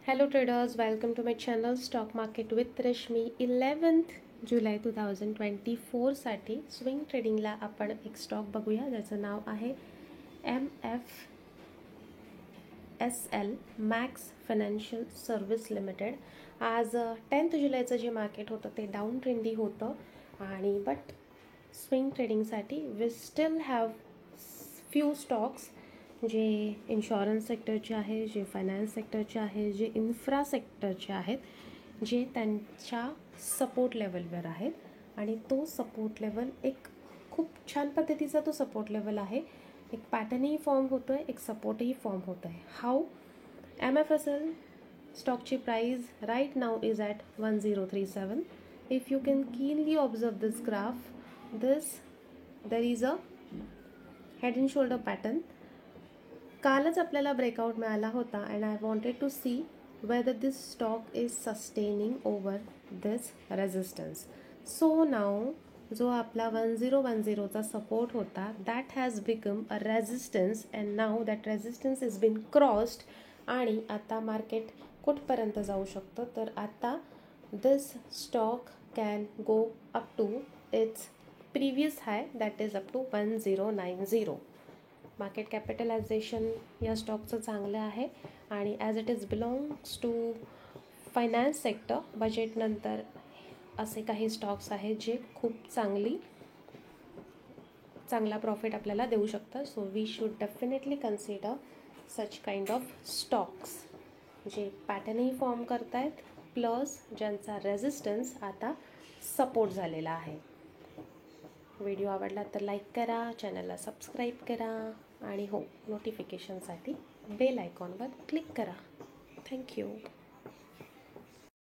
Hello traders, welcome to my channel Stock Market with Rashmi. 11th जुलै 2024 साठी swing ट्रेडिंगला आपण एक स्टॉक बघूया ज्याचं नाव आहे MFSL max financial service limited. आज 10th जुलैचं जे मार्केट होतं ते डाऊन ट्रेंडी होतं आणि बट स्विंग ट्रेडिंगसाठी we still have few stocks जे इन्शुरन्स सेक्टरचे आहे, जे फायनान्स सेक्टरचे आहे, जे इन्फ्रा सेक्टरचे आहेत, जे त्यांच्या सपोर्ट लेवलवर आहेत आणि तो सपोर्ट लेवल एक खूप छान पद्धतीचा तो सपोर्ट लेवल आहे. एक पॅटर्नही फॉर्म होतो आहे, एक सपोर्टही फॉर्म होतो आहे. हाऊ MFSL स्टॉकची price right now is at 1037. If you can keenly observe this graph, there is a head and shoulder pattern. कालच आपल्याला ब्रेकआउट मिळाला होता and I wanted to see whether this stock is sustaining over this resistance. So now जो आपला 1010चा support होता that has become a resistance and now that resistance is been crossed. आणि आता मार्केट कुठपर्यंत जाऊ शकतं, तर आता this stock can go up to its previous high that is up to 1090. Market capitalisation या स्टॉकचं चांगलं आहे आणि as it is belongs to finance sector. बजेटनंतर असे काही स्टॉक्स आहेत जे खूप चांगला प्रॉफिट आपल्याला देऊ शकतात. So we should definitely consider such kind of stocks जे पॅटर्नही फॉर्म करत आहेत प्लस ज्यांचा रेजिस्टन्स आता सपोर्ट झालेला आहे. व्हिडिओ आवडला तर लाईक करा, चॅनलला सबस्क्राईब करा आणि हो नोटिफिकेशनसाठी बेल आयकॉनवर क्लिक करा. थँक्यू.